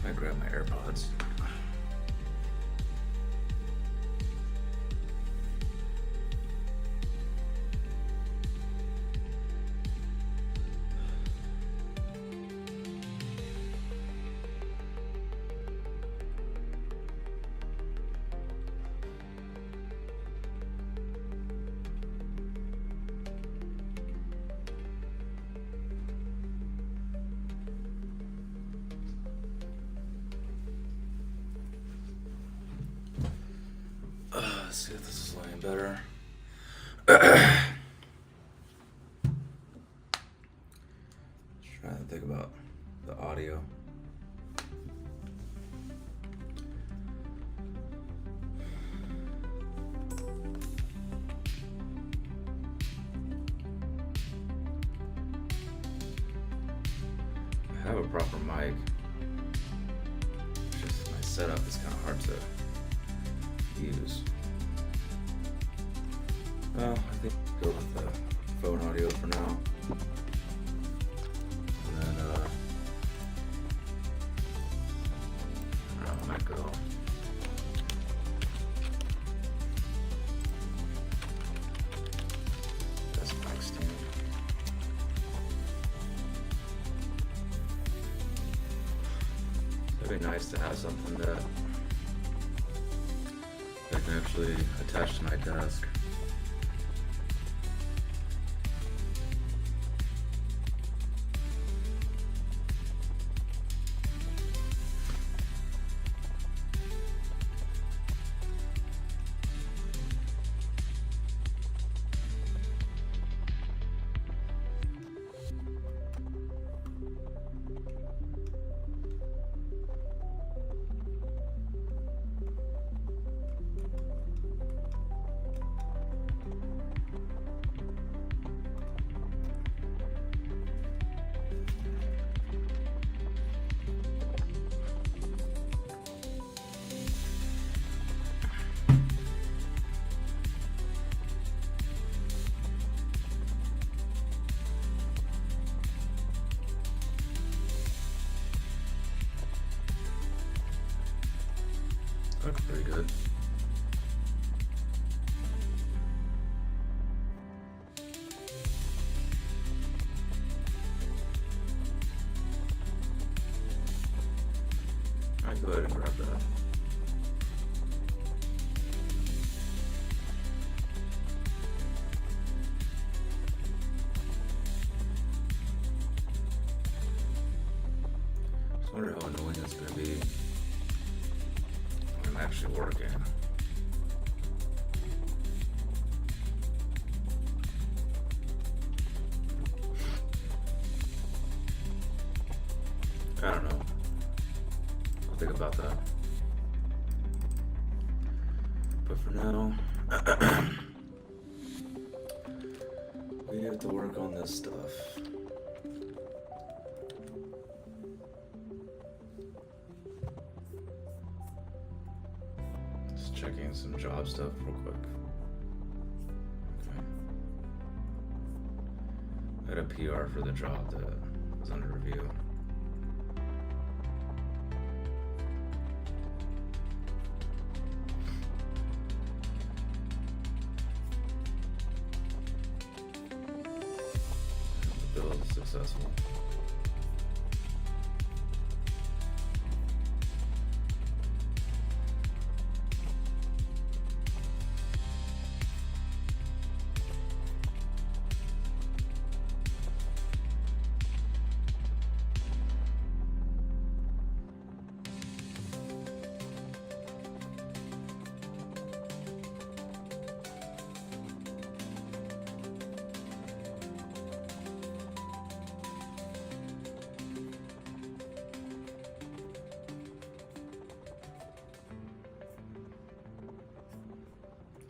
I grab my AirPods. Let's see if this is laying better. Just trying to think about the audio. I have a proper mic. It's just my setup is kind of hard to use. Well, I think I'll go with the phone audio for now. And then, I might go. That's mic stand. It'd be nice to have something that I can actually attach to my desk. Looks pretty good. Alright, go ahead and grab that. Just wonder how annoying it's gonna be when I'm actually working. I don't know. I'll think about that. But for now, we have to work on this stuff. Just checking some job stuff real quick. Okay. I had a PR for the job that was under review. successful.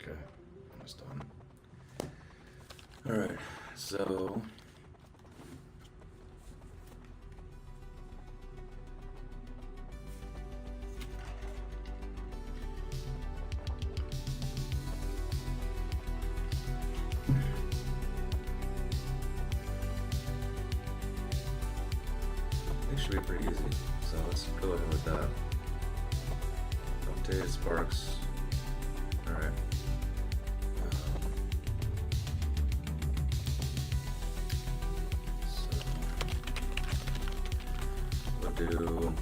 Okay, almost done. All right, so it should be pretty easy. So let's go ahead with that. Updated Sparks. All right. Do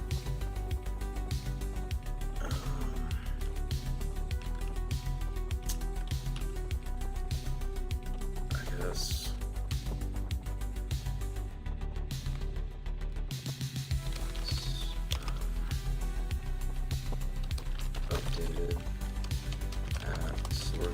I guess updated at sorting.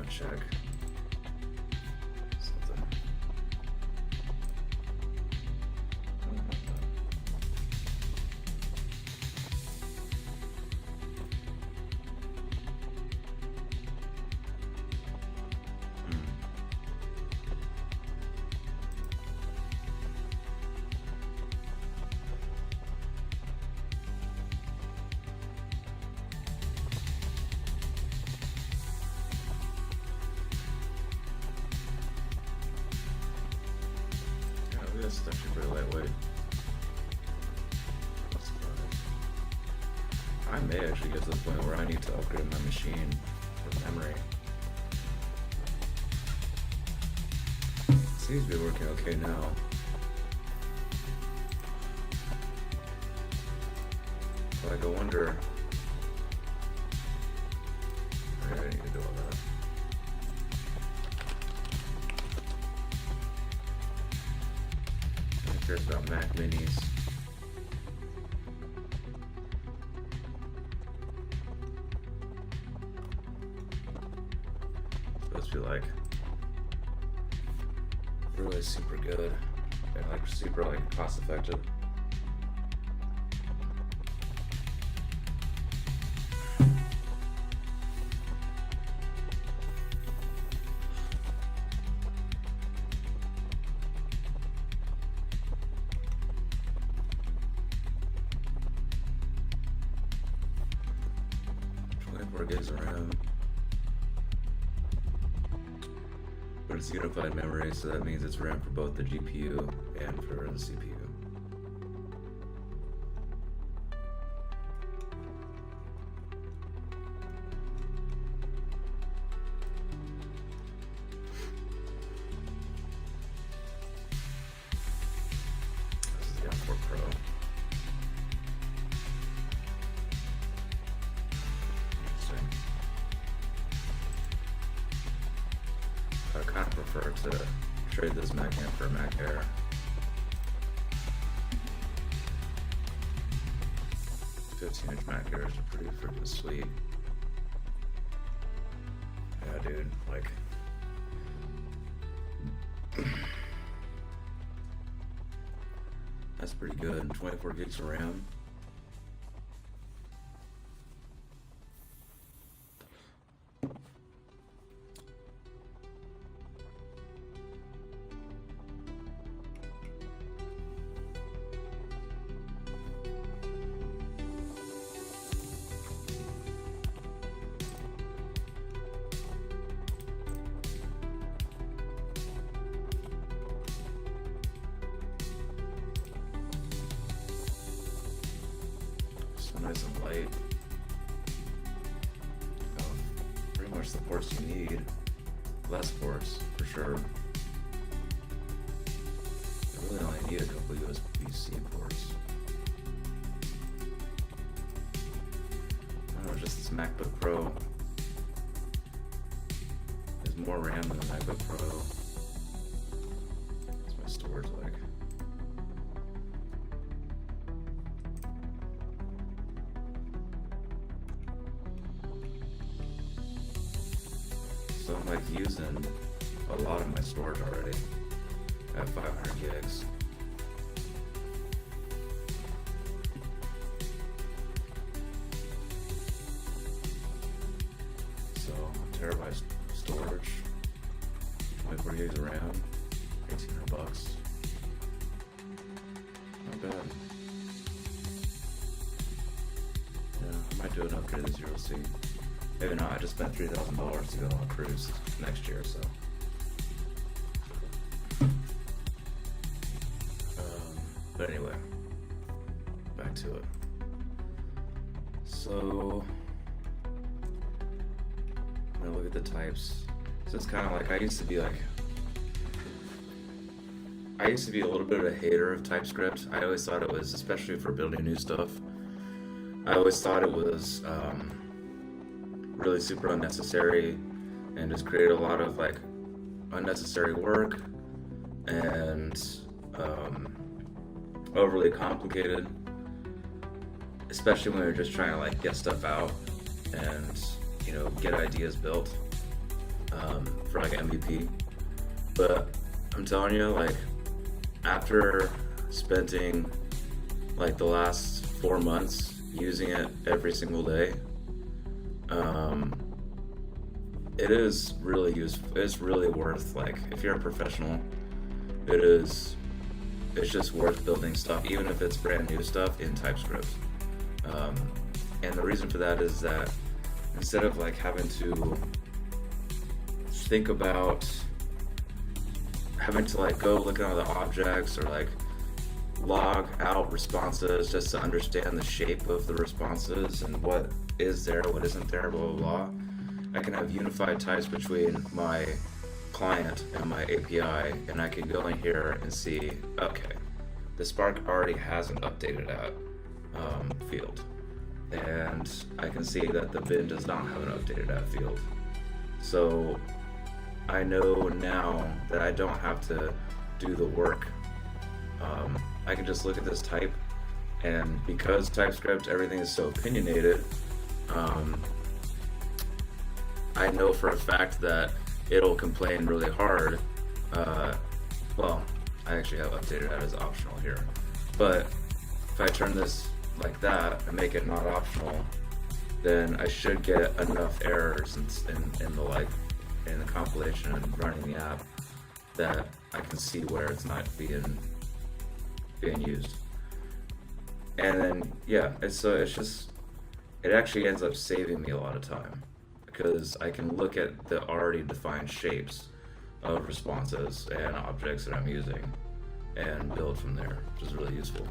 Check something. This is actually pretty lightweight. I may actually get to the point where I need to upgrade my machine for memory. It seems to be working okay now. But I wonder. I need to do all that. Cares about Mac Minis. Supposed to be like really super good and like super like cost effective. Gigs of RAM, but it's unified memory, so that means it's RAM for both the GPU and for the CPU. This is the M4 Pro. I kind of prefer to trade this Mac in for a Mac Air. The 15-inch Mac Airs are pretty freaking sweet. Yeah, dude, like that's pretty good. 24 gigs of RAM. light. Pretty much the ports you need. Less ports, for sure. I really only need a couple USB-C ports. I don't know, just this MacBook Pro. There's more RAM than the MacBook Pro. What's my storage like? So I'm like using a lot of my storage already. I have 500 gigs. So terabyte storage, 24 gigs of RAM, $1,800. Not bad. Yeah, I might do an upgrade to Zero C. Maybe not, I just spent $3,000 to go on a cruise next year, so. But anyway, back to it. So, I'm gonna look at the types. So it's kind of like, I used to be a little bit of a hater of TypeScript. I always thought it was, especially for building new stuff, I always thought it was, really super unnecessary and just created a lot of like unnecessary work and overly complicated, especially when you're just trying to like get stuff out and, you know, get ideas built for like MVP. But I'm telling you, like, after spending like the last 4 months using it every single day, it is really useful. It's really worth, like, if you're a professional, it's just worth building stuff, even if it's brand new stuff in TypeScript. And the reason for that is that instead of like having to think about having to like go look at all the objects or like log out responses just to understand the shape of the responses and what is there, what isn't there, blah, blah, blah. I can have unified types between my client and my API, and I can go in here and see, okay, the Spark already has an updated at field. And I can see that the bin does not have an updated at field. So I know now that I don't have to do the work. I can just look at this type, and because TypeScript, everything is so opinionated, I know for a fact that it'll complain really hard. Well, I actually have updated that as optional here, but if I turn this like that and make it not optional, then I should get enough errors in the compilation and running the app that I can see where it's not being used. And then yeah, it actually ends up saving me a lot of time, because I can look at the already defined shapes of responses and objects that I'm using and build from there, which is really useful.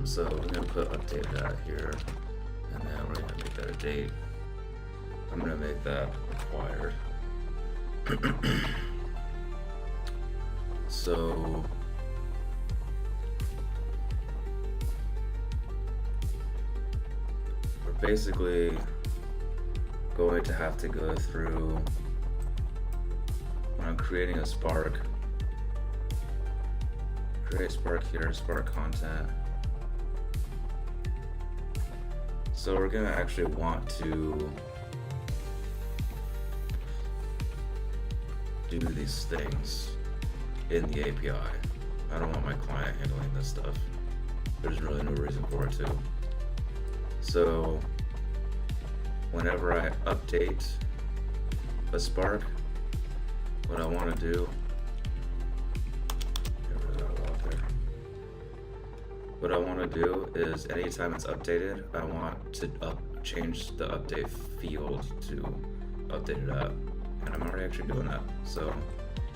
So I'm going to put updated at here, and then we're going to make that a date. I'm going to make that required. So we're basically going to have to go through, when I'm creating a Spark, create Spark here, Spark content. So we're gonna actually want to do these things in the API. I don't want my client handling this stuff. There's really no reason for it to. So whenever I update a Spark, what I want to do, what I want to do is anytime it's updated, I want to change the update field to updated app, and I'm already actually doing that, so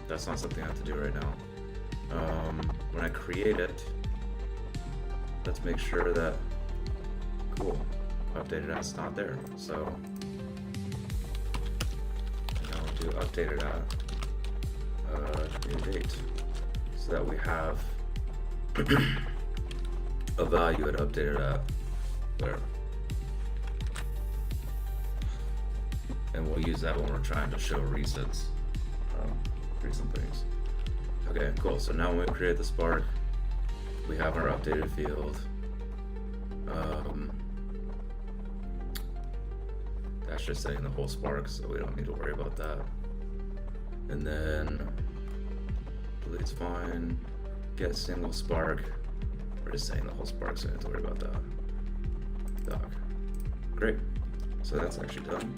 that's not something I have to do right now. When I create it, let's make sure that cool. Updated at's not there, so now we'll do updated at new date, so that we have a value at updated at there. And we'll use that when we're trying to show recent things. Okay, cool. So now when we create the spark, we have our updated field. That's just setting the whole spark, so we don't need to worry about that. And then delete's fine. Get single spark. We're just saying the whole spark, so we don't have to worry about that. Doc. Great. So that's actually done.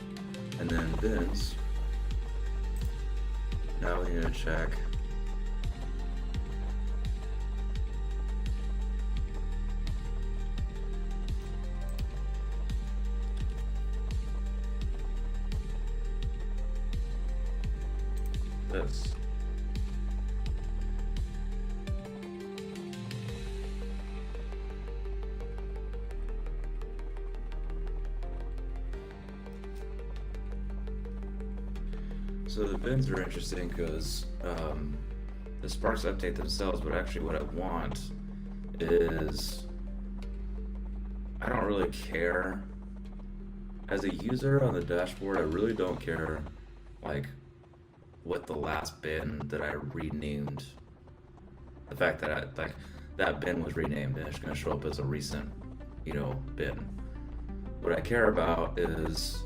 And then bins. Now we need to check this. So the bins are interesting because the sparks update themselves, but actually what I want is, I don't really care. As a user on the dashboard, I really don't care like what the last bin that I renamed, the fact that that bin was renamed and it's going to show up as a recent, bin. What I care about is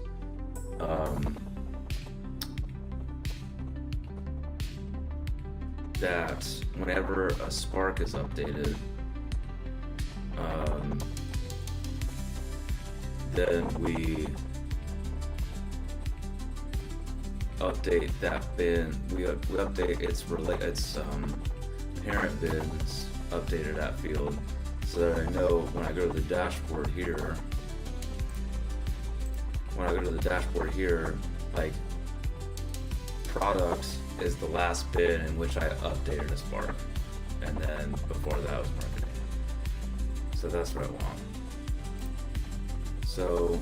that whenever a spark is updated, then we update that bin. We update its parent bins updated at field, so that I know when I go to the dashboard here. Like product is the last bin in which I updated a spark, and then before that was marketing. So that's what I want. So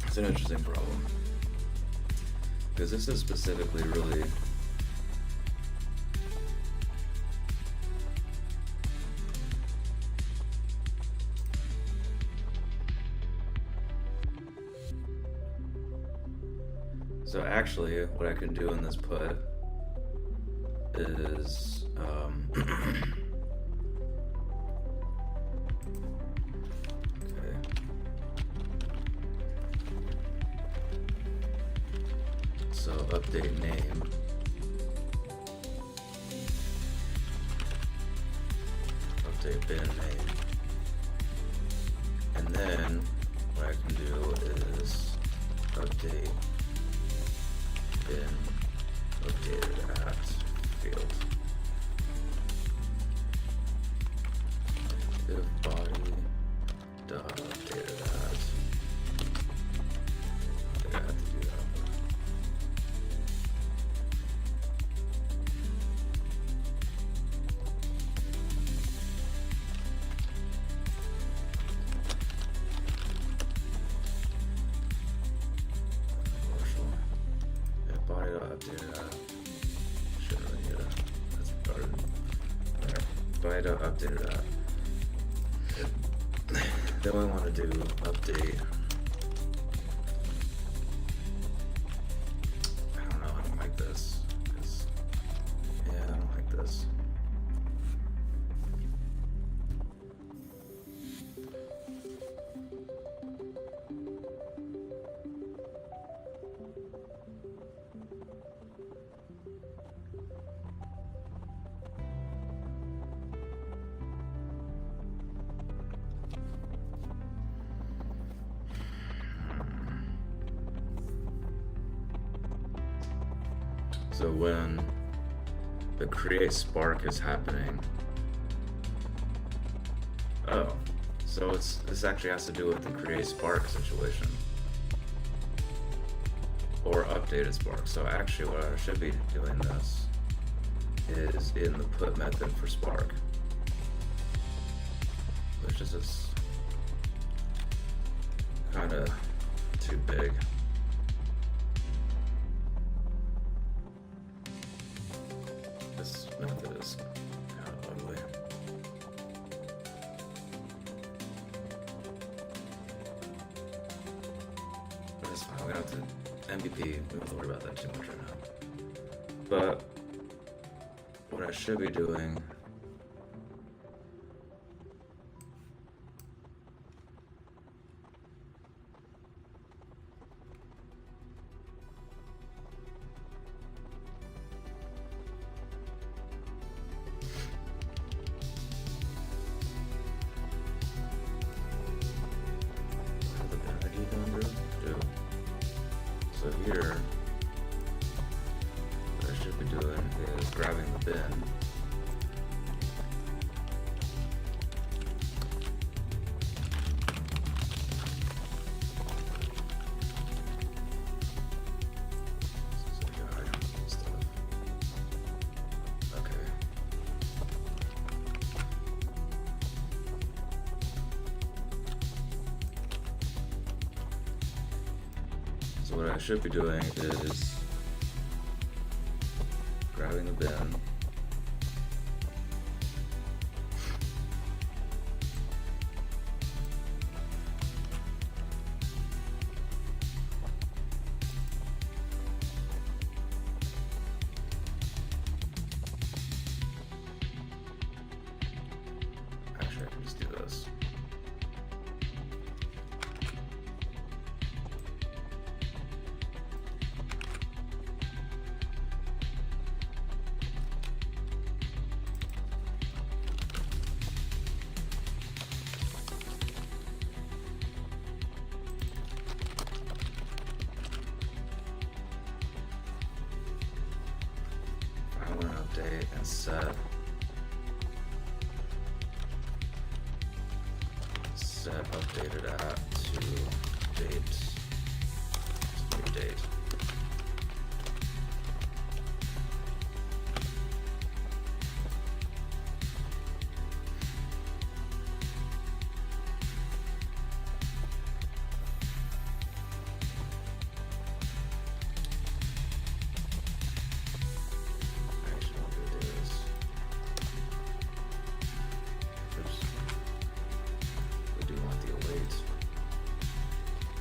it's an interesting problem, because this is specifically really so actually what I can do in this put is okay. So update name, update bin name, and then what I can do is update bin updated at field. If body dot updated at, I think I have to do that. Body dot updated at. Shouldn't really need that. That's started. Alright. Body dot updated at. Then we want to do update. I don't know. I don't like this. Yeah, I don't like this. So when the create spark is happening, oh, so this actually has to do with the create spark situation, or updated spark. So actually what I should be doing this is in the put method for Spark, which is just kind of too big. This method is kind of ugly. But it's fine. We don't have to MVP. We don't have to worry about that too much right now. But what I should be doing so here, what I should be doing is grabbing the bin. This is a guy and stuff. Okay. So what I should be doing is grabbing the bin, actually I can just do this. I want to update and set updated at to date to new date. Actually, what we'll do is, oops, we do want the await.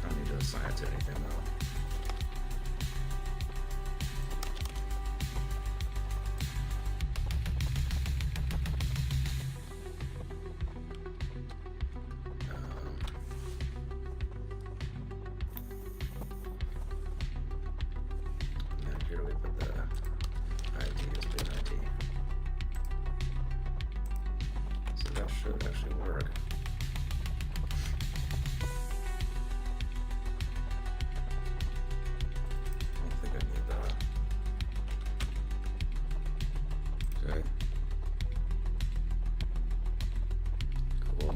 I don't need to assign it to anything though. And here we put the ID as bin ID. So that should actually work. I don't think I need that. Okay. Cool.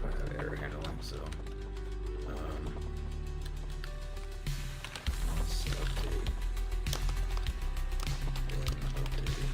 I have error handling, so let's update and update.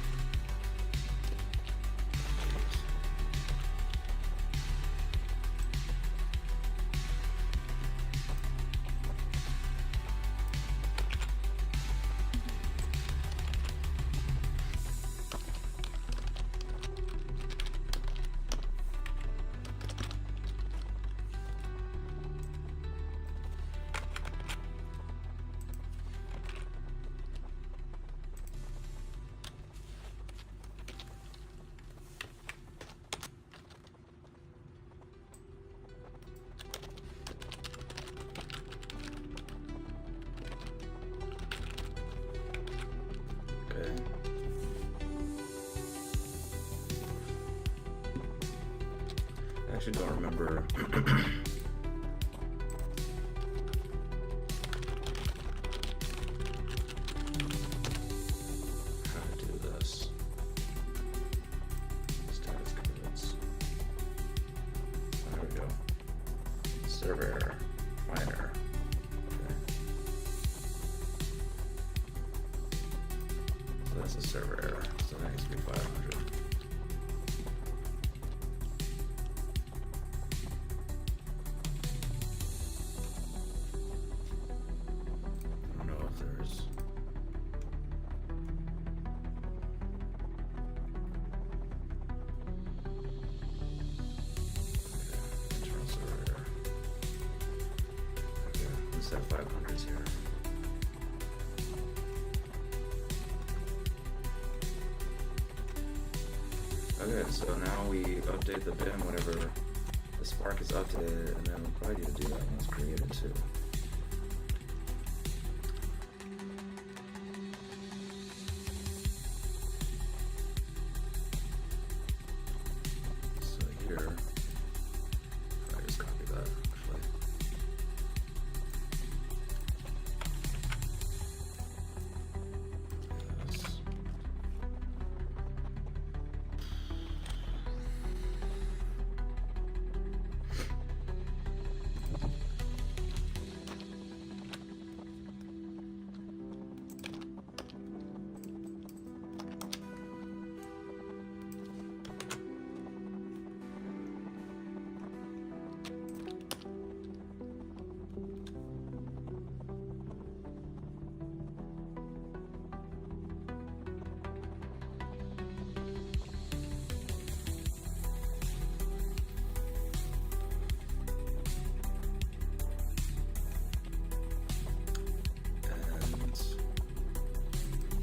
Okay. I actually don't remember Server error. Client error. Okay. So that's a server error. So that needs to be 500. I don't know if there's... Internal server error. Okay, let's have 500s here. Okay, so now we update the bin whenever the Spark is updated, and then we'll probably need to do that when it's created too. So here, I just copy that actually. Yes.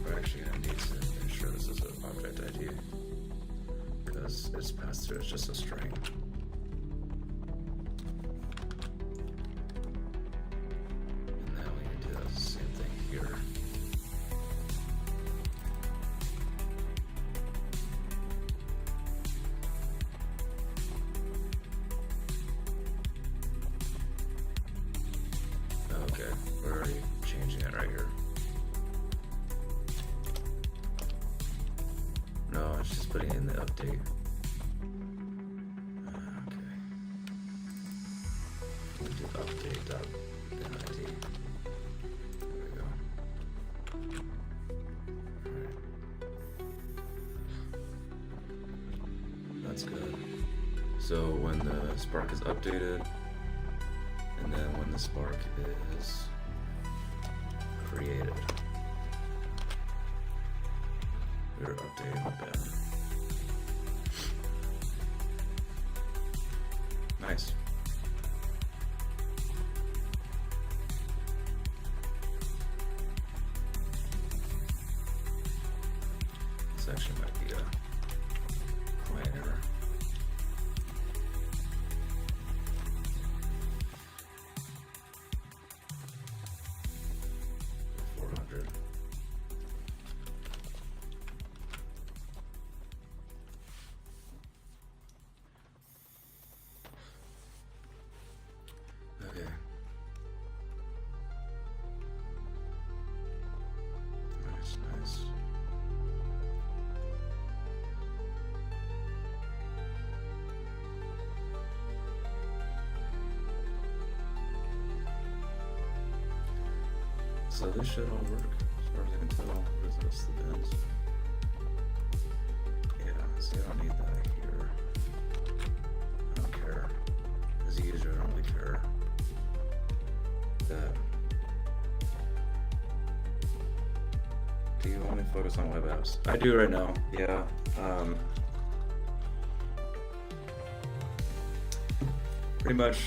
We're actually going to need to ensure this is an object ID because it's passed through, it's just a string. And now we need to do the same thing here. Okay, we're already changing it right here. No, it's just putting it in the update. Okay. We do update.bin.id. There we go. Alright. That's good. So when the Spark is updated, and then when the Spark is created, we're updating the bin. Nice. This actually might be a client error. Okay. Nice. So this should all work, as far as I can tell. What is this? The bins. Yeah, see, I don't need that here. I don't care. As a user, I don't really care. That. Do you want to focus on web apps? I do right now, yeah. Pretty much,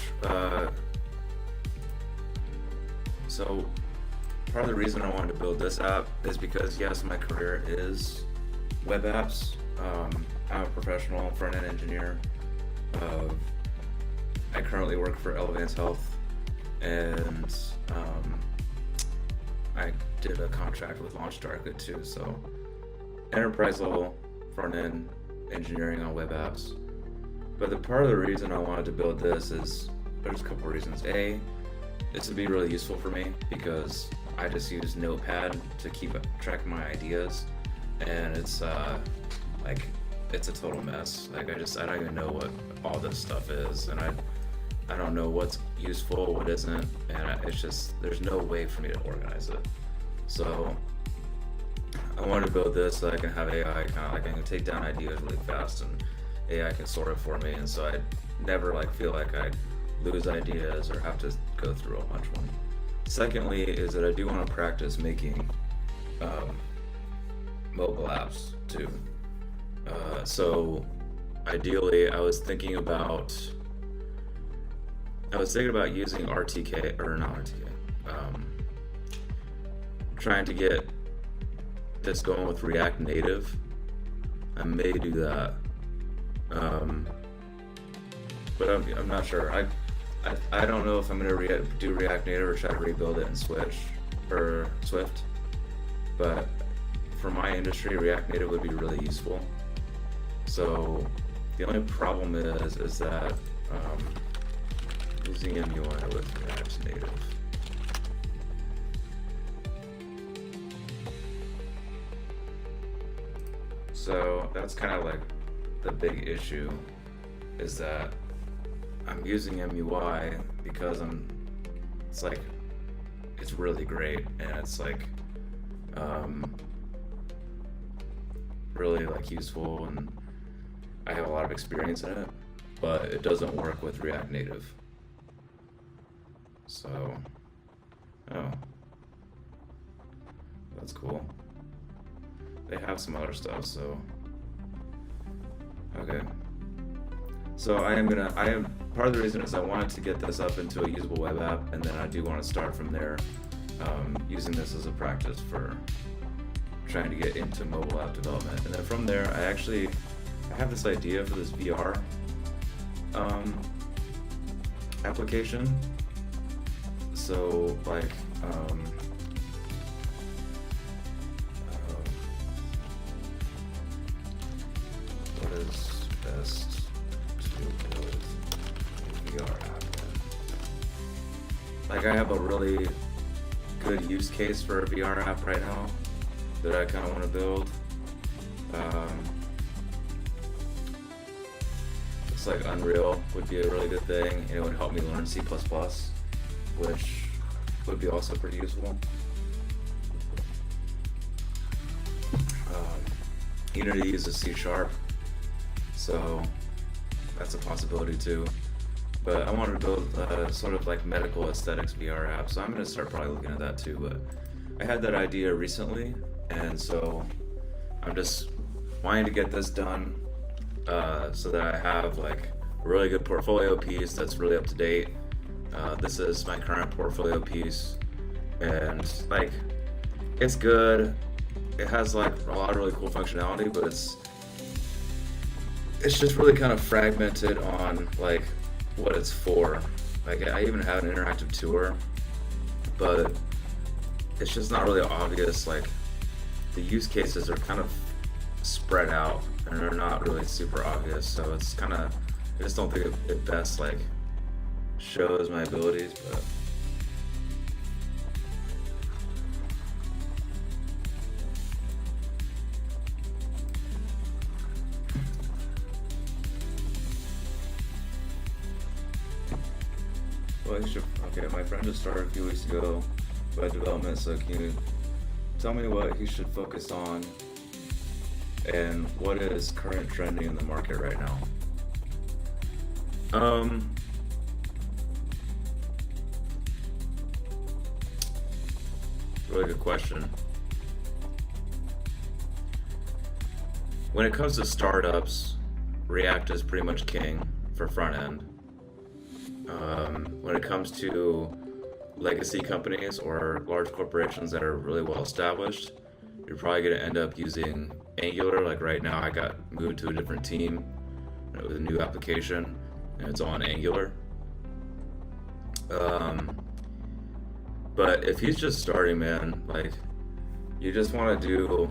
so part of the reason I wanted to build this app is because, yes, my career is web apps. I'm a professional front-end engineer. I currently work for Elevance Health, and I did a contract with LaunchDarkly too, so enterprise level front-end engineering on web apps. But the part of the reason I wanted to build this is, there's a couple of reasons. A, this would be really useful for me because I just use Notepad to keep track of my ideas, and it's like, it's a total mess. Like I don't even know what all this stuff is, and I don't know what's useful, what isn't, and it's just there's no way for me to organize it. So I want to build this so I can have AI kind of like I can take down ideas really fast and AI can sort it for me, and so I never like feel like I lose ideas or have to go through a bunch of them. Secondly, is that I do want to practice making mobile apps too. So ideally, I was thinking about using RTK or not RTK, trying to get this going with React Native. I may do that, but I'm not sure. I don't know if I'm gonna do React Native or try to rebuild it in Switch or Swift. But for my industry, React Native would be really useful. So the only problem is that using MUI with React Native. So that's kind of like the big issue, is that I'm using MUI because it's really great, and it's like really like useful, and I have a lot of experience in it, but it doesn't work with React Native. So, oh, that's cool. They have some other stuff, so okay. So part of the reason is I wanted to get this up into a usable web app, and then I do want to start from there, using this as a practice for trying to get into mobile app development. And then from there, I have this idea for this VR application. So like, what is best to build a VR app in? Like, I have a really good use case for a VR app right now that I kind of want to build. It's like Unreal would be a really good thing, and it would help me learn C++, which would be also pretty useful. Unity uses C#, so that's a possibility too. But I wanted to build sort of like medical aesthetics VR app, so I'm going to start probably looking at that too. But I had that idea recently, and so I'm just wanting to get this done so that I have like a really good portfolio piece that's really up to date. This is my current portfolio piece, and like it's good. It has like a lot of really cool functionality, but it's just really kind of fragmented on like what it's for. Like, I even have an interactive tour, but it's just not really obvious. Like, the use cases are kind of spread out and they're not really super obvious, so it's kind of, I just don't think it best like shows my abilities. But okay, my friend just started a few weeks ago web development, so can you tell me what he should focus on and what is current trending in the market right now? Really good question. When it comes to startups, React is pretty much king for front end. When it comes to legacy companies or large corporations that are really well established, you're probably going to end up using Angular. Like right now, I got moved to a different team with a new application, and it's on Angular. But if he's just starting, man, like you just want to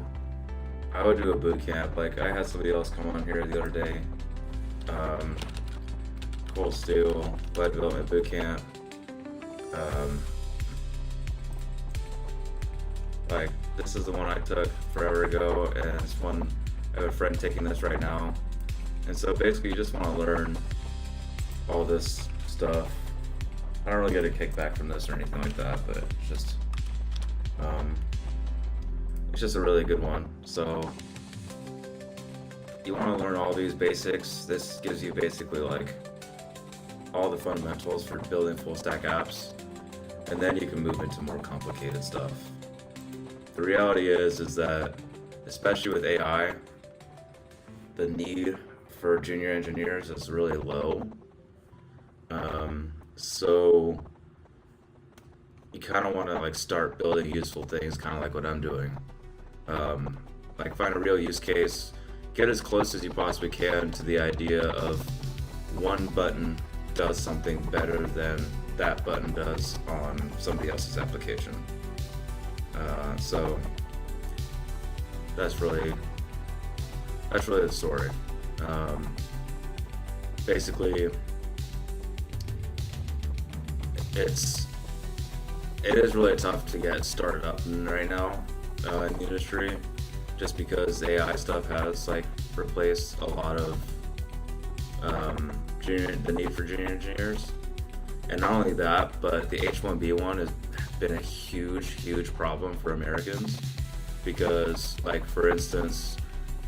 I would do a boot camp. Like I had somebody else come on here the other day. Cold Steel Web Development Bootcamp. Like this is the one I took forever ago, and it's one I have a friend taking this right now. And so basically, you just want to learn all this stuff. I don't really get a kickback from this or anything like that, but um, it's just a really good one. So you want to learn all these basics. This gives you basically like all the fundamentals for building full stack apps, and then you can move into more complicated stuff. The reality is that especially with AI, the need for junior engineers is really low. So you kind of want to like start building useful things, kind of like what I'm doing. Like find a real use case, get as close as you possibly can to the idea of one button does something better than that button does on somebody else's application. So that's really the story. Basically, it is really tough to get started up right now in the industry, just because AI stuff has like replaced a lot of the need for junior engineers. And not only that, but the H-1B1 has been a huge problem for Americans, because like for instance,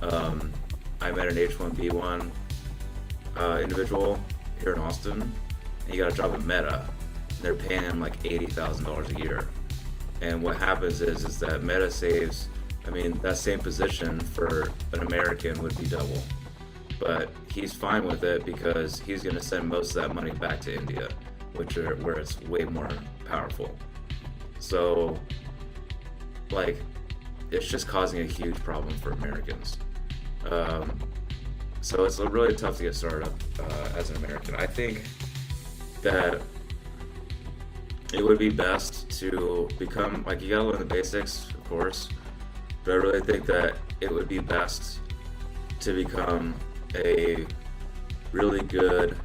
I met an H-1B1 individual here in Austin, and he got a job at Meta. They're paying him like $80,000 a year. And what happens is that Meta saves, I mean, that same position for an American would be double. But he's fine with it because he's going to send most of that money back to India, where it's way more powerful. So, like, it's just causing a huge problem for Americans. So it's really tough to get started up as an American. I think that it would be best to become, like, you gotta learn the basics, of course, but I really think that it would be best to become a really good,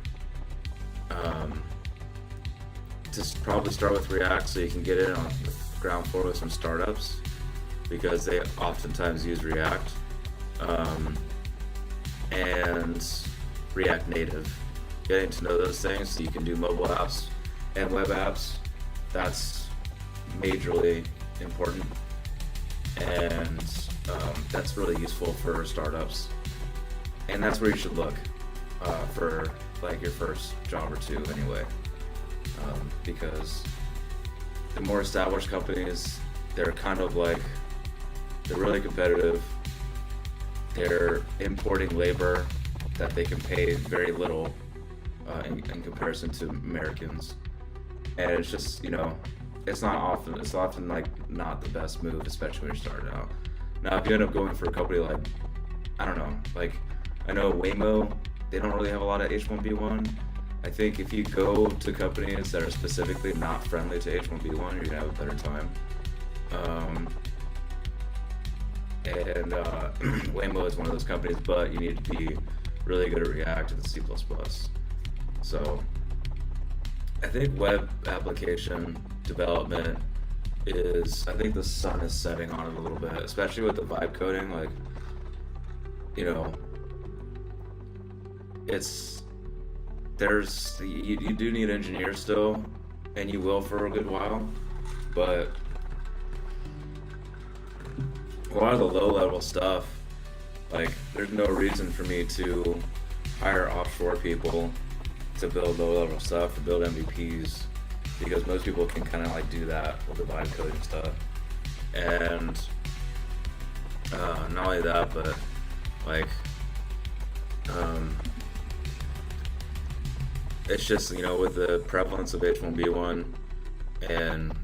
to probably start with React so you can get in on the ground floor with some startups, because they oftentimes use React, and React Native. Getting to know those things so you can do mobile apps and web apps, that's majorly important, and that's really useful for startups, and that's where you should look for like your first job or two anyway, because the more established companies, they're kind of like, they're really competitive, they're importing labor that they can pay very little in comparison to Americans. And it's just, it's often like not the best move, especially when you're starting out. Now, if you end up going for a company like, I don't know, like, I know Waymo, they don't really have a lot of H-1B1. I think if you go to companies that are specifically not friendly to H-1B1, you're gonna have a better time. And Waymo is one of those companies, but you need to be really good at React and C++. So I think web application development I think the sun is setting on it a little bit, especially with the vibe coding. Like, you do need engineers still, and you will for a good while, but a lot of the low-level stuff, like, there's no reason for me to hire offshore people to build low-level stuff, or build MVPs, because most people can kind of like do that with the vibe coding stuff. And not only that, but like, it's just, with the prevalence of H-1B1, and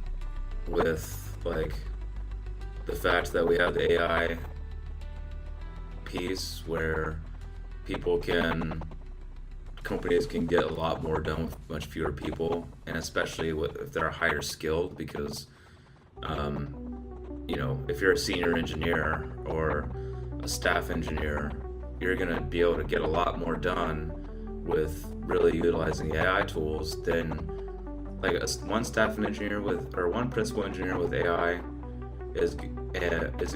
with like the fact that we have the AI piece where companies can get a lot more done with much fewer people, and especially if they're higher skilled, because if you're a senior engineer or a staff engineer, you're going to be able to get a lot more done with really utilizing AI tools than like one staff engineer or one principal engineer with AI is going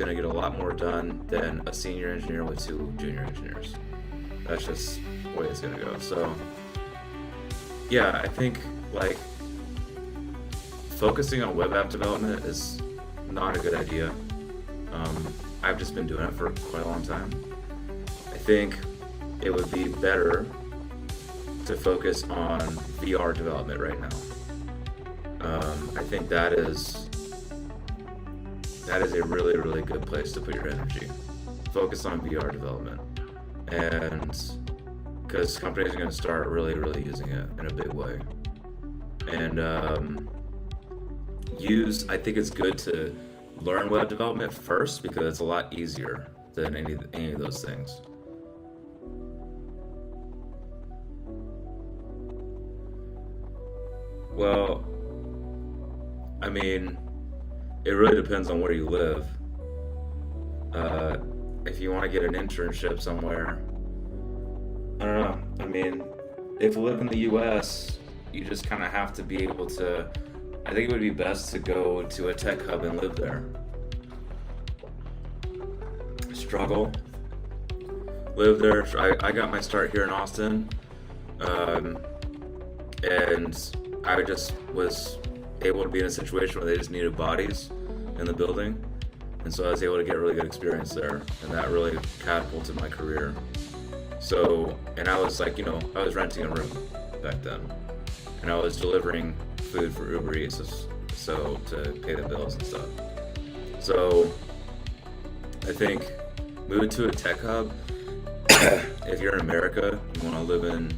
to get a lot more done than a senior engineer with 2 junior engineers. That's just the way it's going to go. So yeah, I think like focusing on web app development is not a good idea. I've just been doing it for quite a long time. I think it would be better to focus on VR development right now. I think that is a really, really good place to put your energy. Focus on VR development, and because companies are going to start really, really using it in a big way. And I think it's good to learn web development first because it's a lot easier than any of those things. Well, I mean, it really depends on where you live. Uh, if you want to get an internship somewhere, I don't know. I mean, if you live in the US, you just kind of have to be able to. I think it would be best to go to a tech hub and live there. Struggle, live there. I got my start here in Austin, um, and I just was able to be in a situation where they just needed bodies in the building, and so I was able to get really good experience there, and that really catapulted my career. So, and I was like, I was renting a room back then, and I was delivering food for Uber Eats, so to pay the bills and stuff. So, I think moving to a tech hub, if you're in America, you want to live in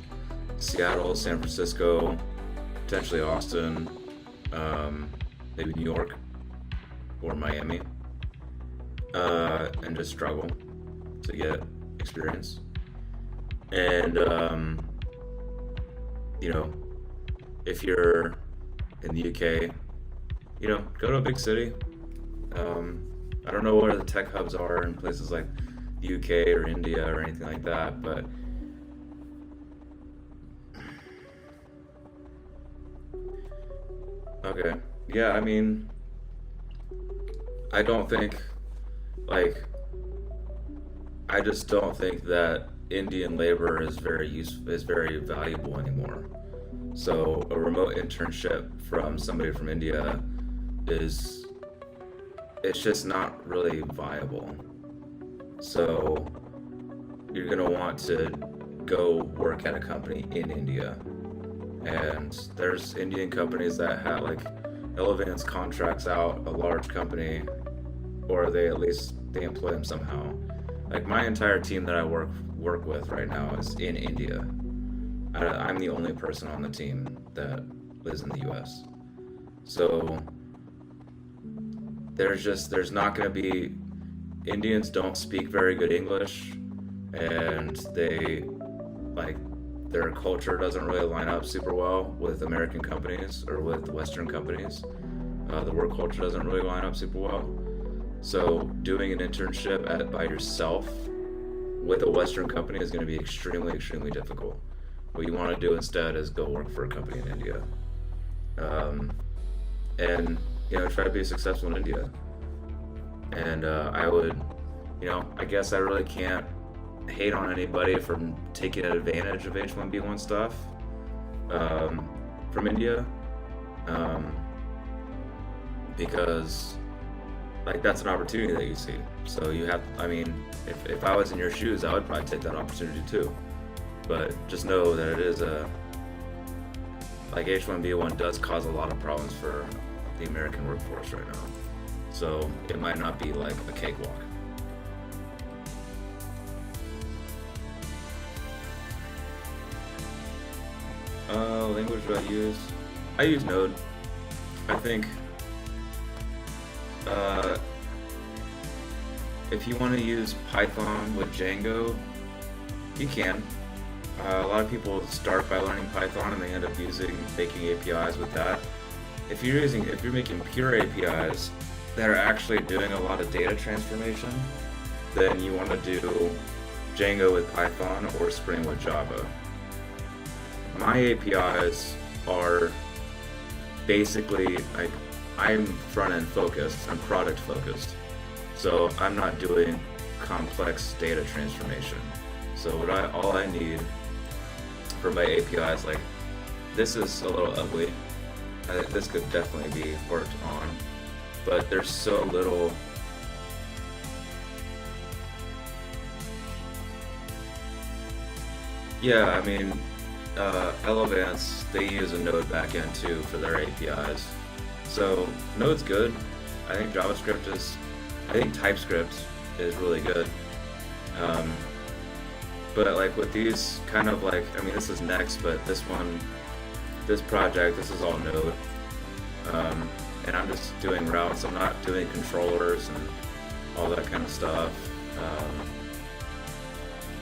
Seattle, San Francisco, potentially Austin, maybe New York or Miami, and just struggle to get experience. And if you're in the UK, go to a big city. I don't know where the tech hubs are in places like the UK or India or anything like that, but okay. Yeah, I mean, I don't think, like, I just don't think that Indian labor is very valuable anymore. So a remote internship from somebody from India is it's just not really viable. So you're gonna want to go work at a company in India, and there's Indian companies that have like Elevance contracts out a large company, or they employ them somehow. Like my entire team that I work with right now is in India. I'm the only person on the team that lives in the U.S. So there's not going to be Indians don't speak very good English, and their culture doesn't really line up super well with American companies or with Western companies. The work culture doesn't really line up super well. So doing an internship by yourself with a Western company is going to be extremely, extremely difficult. What you want to do instead is go work for a company in India, and try to be successful in India. And I would, I guess I really can't hate on anybody for taking advantage of H-1B1 stuff from India, because that's an opportunity that you see. So if I was in your shoes, I would probably take that opportunity too. But just know that it is H-1B1 does cause a lot of problems for the American workforce right now. So it might not be like a cakewalk. Language do I use? I use Node. I think if you want to use Python with Django, you can. A lot of people start by learning Python and they end up making APIs with that. If you're making pure APIs that are actually doing a lot of data transformation, then you want to do Django with Python or Spring with Java. My APIs are basically I'm front-end focused, I'm product focused. So I'm not doing complex data transformation. So all I need for my APIs, this is a little ugly. This could definitely be worked on, but there's so little. Yeah, I mean, Elevance, they use a Node backend too for their APIs. So Node's good. I think I think TypeScript is really good. Um, but like with these kind of like, I mean, this is Next, but this project, this is all Node. Um, and I'm just doing routes. I'm not doing controllers and all that kind of stuff.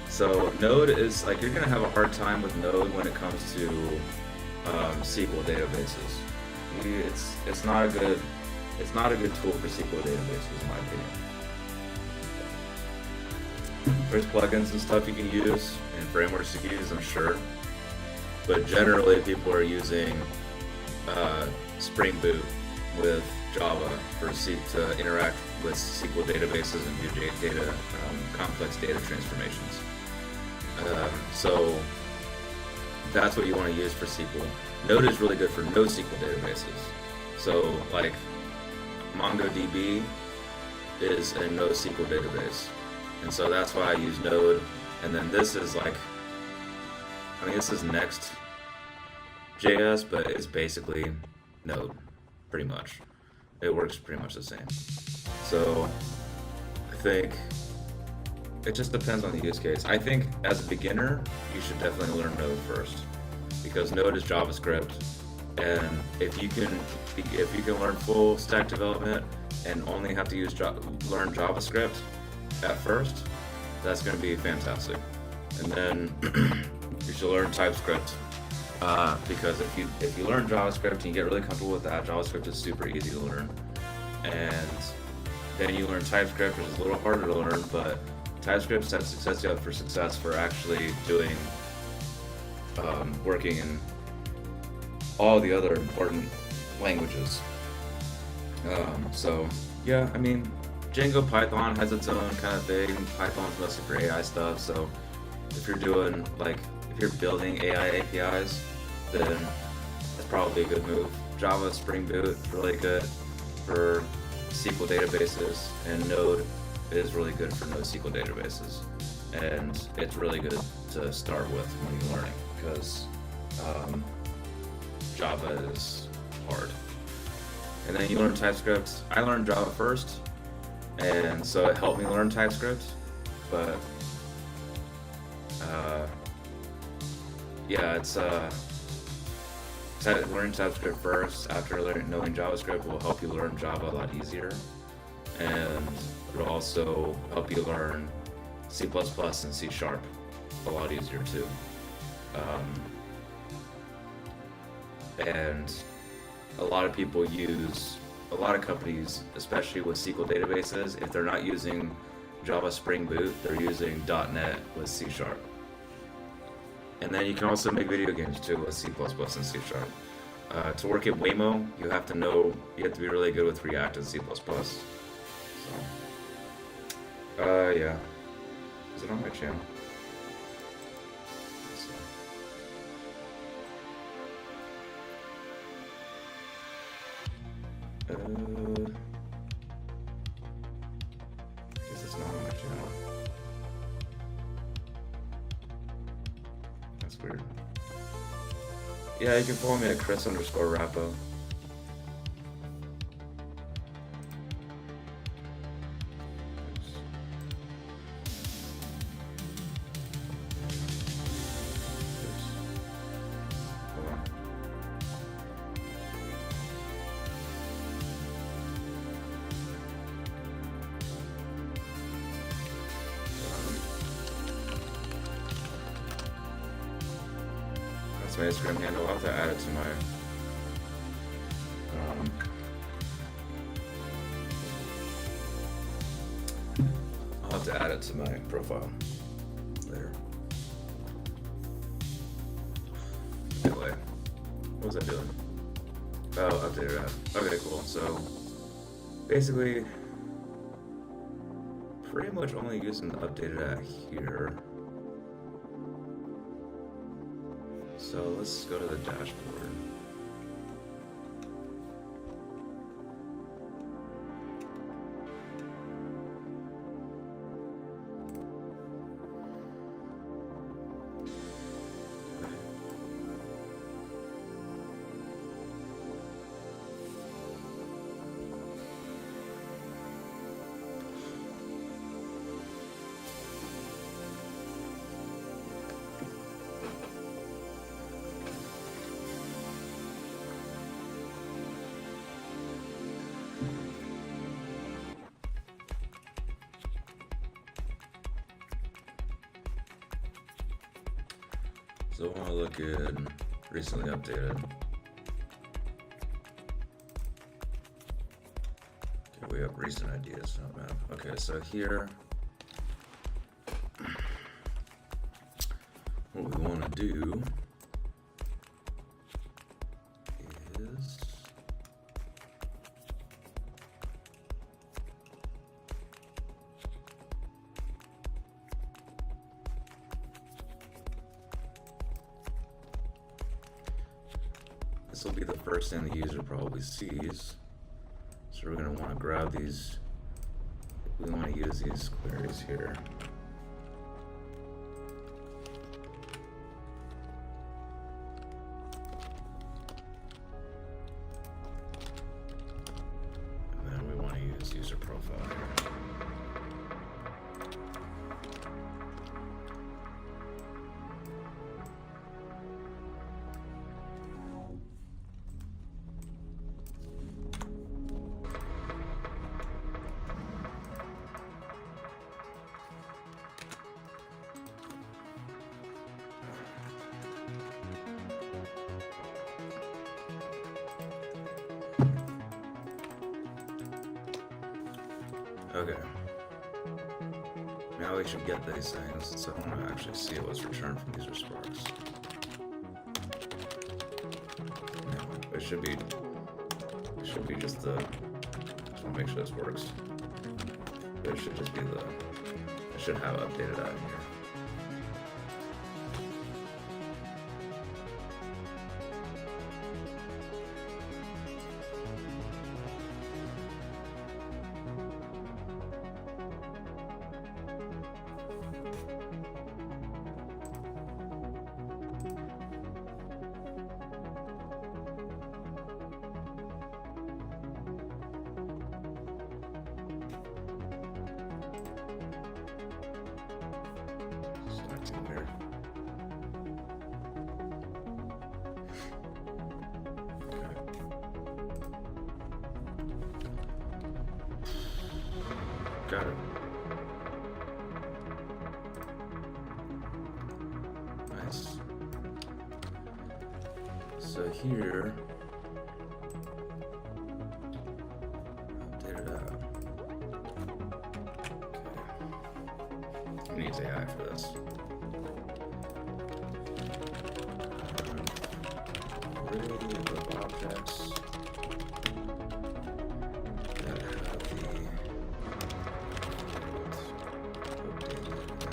So Node is like, you're gonna have a hard time with Node when it comes to SQL databases. It's not a good tool for SQL databases in my opinion. There's plugins and stuff you can use and frameworks you can use, I'm sure, but generally people are using Spring Boot with Java to interact with SQL databases and do complex data transformations. So that's what you want to use for SQL. Node is really good for NoSQL databases. So like MongoDB is a NoSQL database, and so that's why I use Node. And then this is like, I mean, this is Next.js, but it's basically Node, pretty much. It works pretty much the same. So I think it just depends on the use case. I think as a beginner, you should definitely learn Node first, because Node is JavaScript, and if you can learn full stack development and only have to learn JavaScript at first, that's going to be fantastic. And then you should learn TypeScript, because if you learn JavaScript and you get really comfortable with that, JavaScript is super easy to learn. And then you learn TypeScript, which is a little harder to learn, but TypeScript sets you up for success for actually doing, working in all the other important languages. So yeah, I mean, Django Python has its own kind of thing. Python's mostly for AI stuff. So if you're building AI APIs, then that's probably a good move. Java Spring Boot, really good for SQL databases, and Node is really good for NoSQL databases, and it's really good to start with when you're learning, because Java is hard. And then you learn TypeScript. I learned Java first, and so it helped me learn TypeScript, but yeah, it's learning TypeScript first after knowing JavaScript will help you learn Java a lot easier, and it'll also help you learn C++ and C# a lot easier too. And a lot of companies, especially with SQL databases, if they're not using Java Spring Boot, they're using .NET with C#. And then you can also make video games too with C++ and C#. To work at Waymo, you have to be really good with React and C++. So, yeah. Is it on my channel? Guess it's not on my channel. That's weird. Yeah, you can follow me at Chris_Rappo. My Instagram handle. I'll have to add it to my profile later. Anyway, what was I doing? Oh, updated app. Okay, cool. So basically, pretty much only using the updated app here. So let's go to the dashboard. So I want to look in recently updated. Okay, we have recent ideas, not map. Okay, so here, what we want to do is this will be the first thing the user probably sees. So we're going to want to grab these. We want to use these queries here. And then we want to use user profile here. Okay. Now we should get these things, so I want to actually see what's returned from user sparks. No, it should be just the. Just want to make sure this works. But it should just be the. It should have updated out here. Weird. Got it. Nice. So here, update it out. Okay. Who needs AI for this? Array of objects that have the updated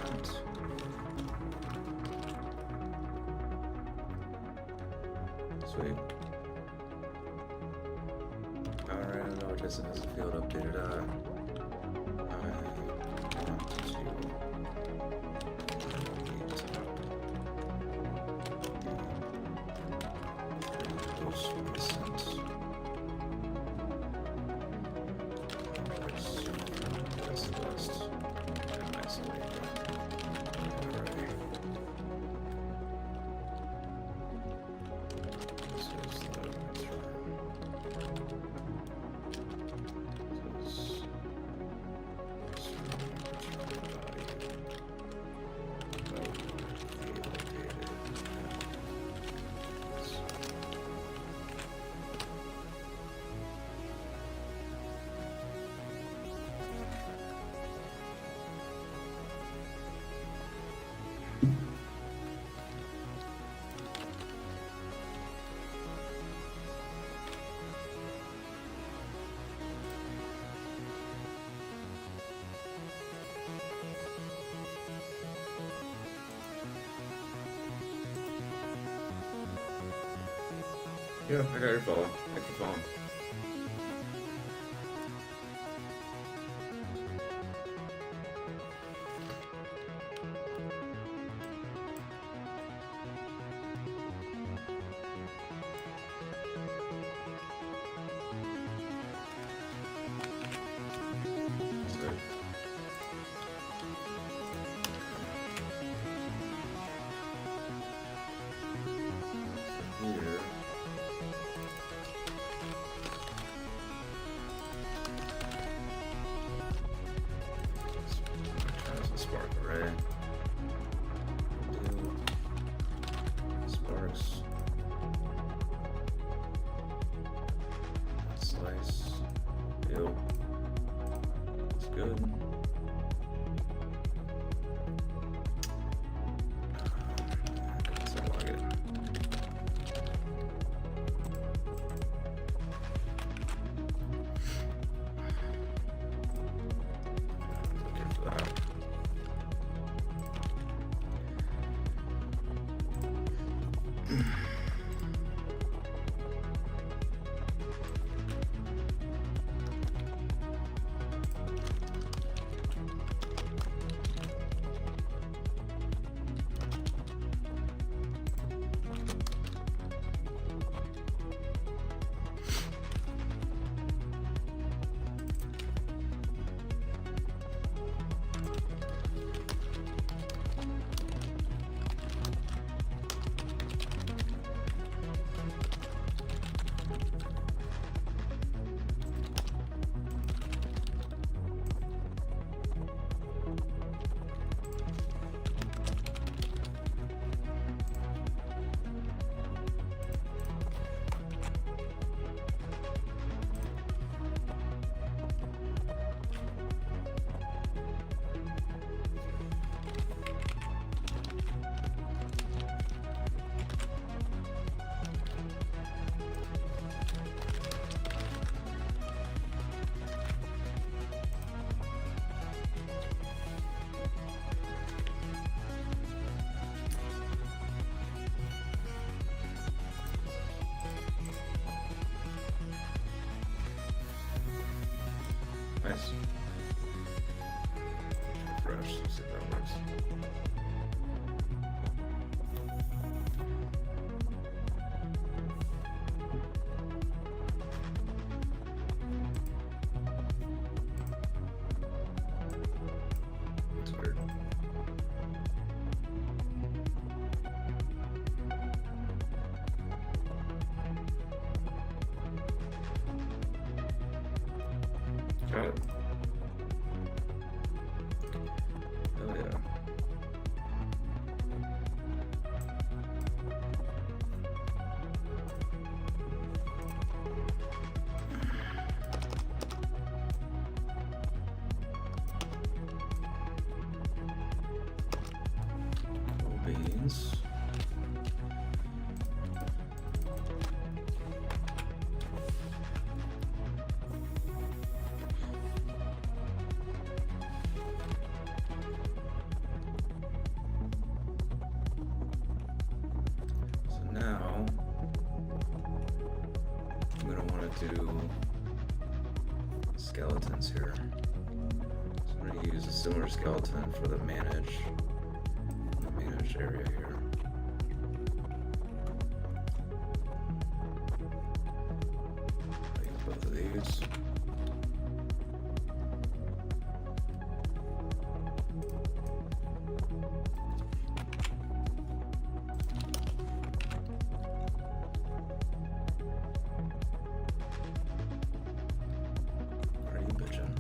amount. Sweet. Alright, I know it just has a field updated. I want to Yeah, I got your follow. Thanks for following. Here. Try this spark array. Blue. Sparks. Slice. Ew. It's good. I like it. Looking for that. Nice. Refresh, see if that works. It's weird. Got it. Oh yeah. Beans. So now I'm gonna want to do skeletons here. So I'm gonna use a similar skeleton for the manage area here. I use both of these. What are you bitching?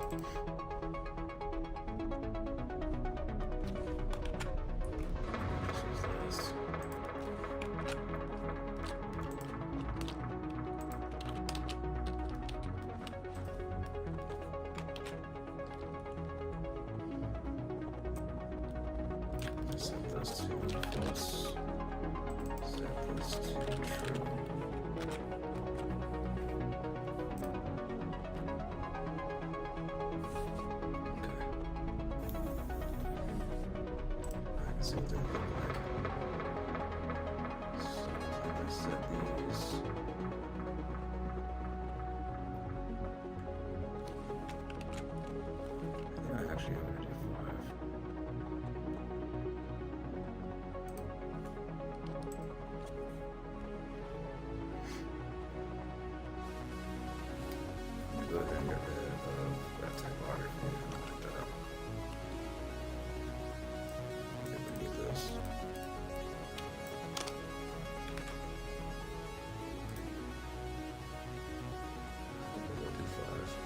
Let's use this. Set this to false. Set this to true. Okay. I can see what they look like. So I'm gonna set these. I think I actually want to do 5. I'm gonna go ahead and get rid of that typography. I don't like that. I think we need this. We'll do 5.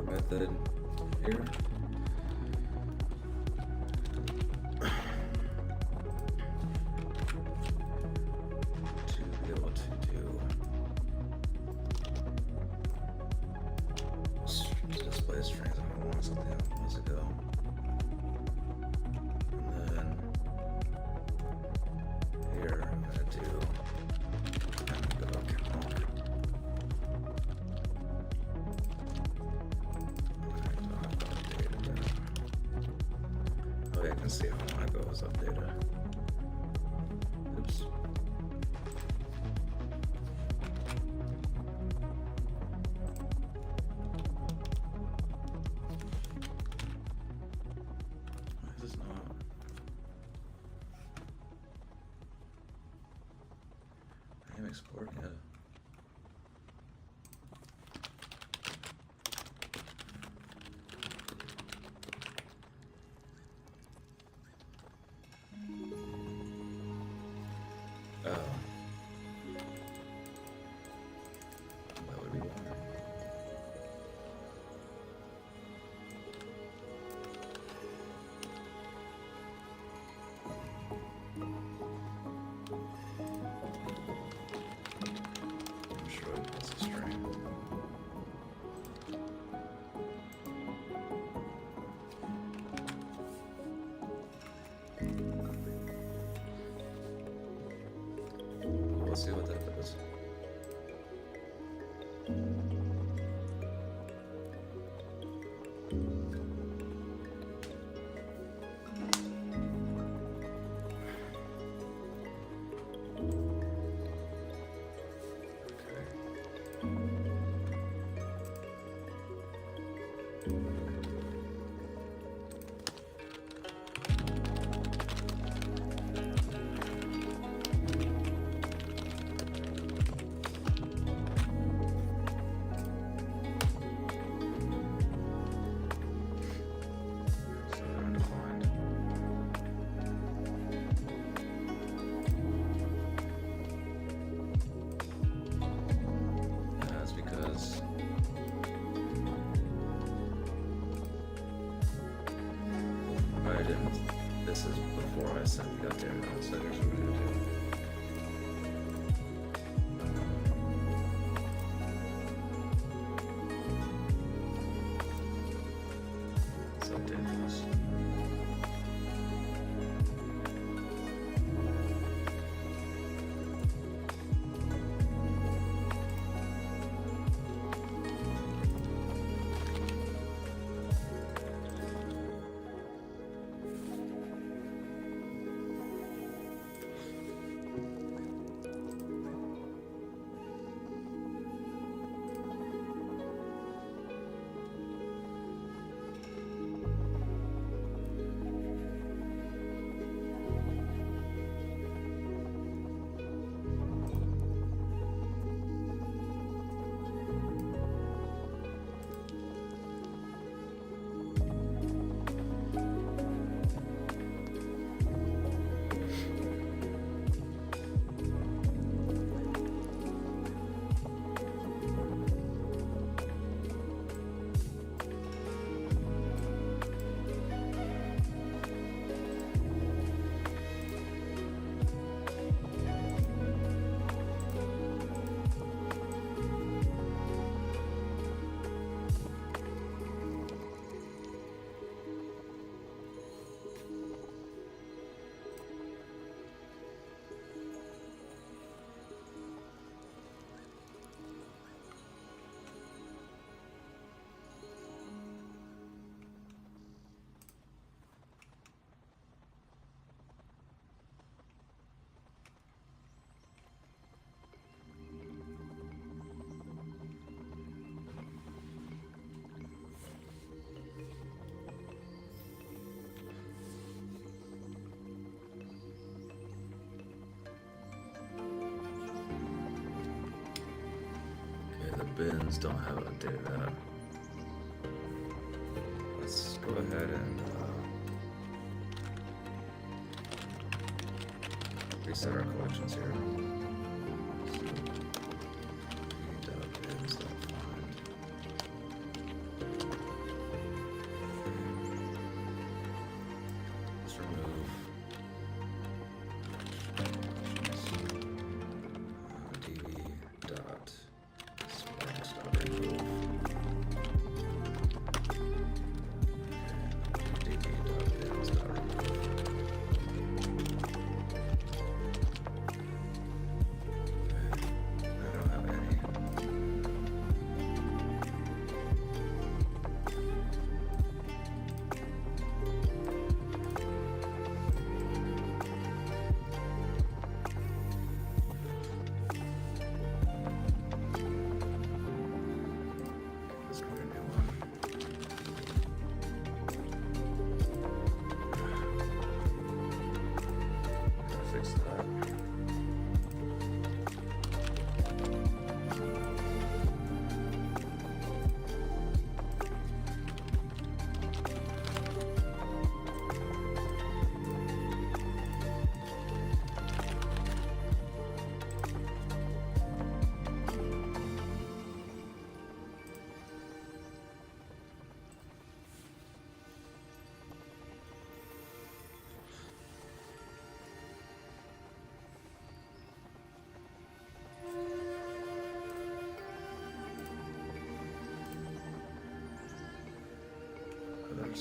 import method here. To be able to do display strings, I want something else ago. And then here I'm gonna do go count. Oh yeah, I can see how long ago was updated. Oops. Why is this not? I am exporting it. Oh. That would be why. I'm sure that's a string. Let's see what that does. That's because I didn't. This is before I sent the update. So here's what we're gonna do. Let's update this. Bins don't have it updated. Let's go ahead and reset our collections here. So, bins don't find.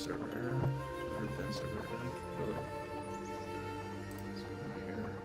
server error. Never been server error. Really? What's going on here?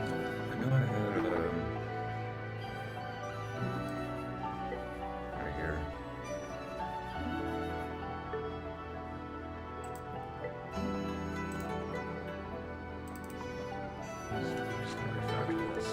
I know I had right here. Just gonna refactor this.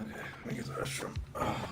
Okay, let me get the restroom. Oh.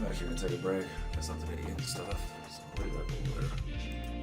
I'm actually gonna take a break. Got something to eat and stuff. So I'll be back over there.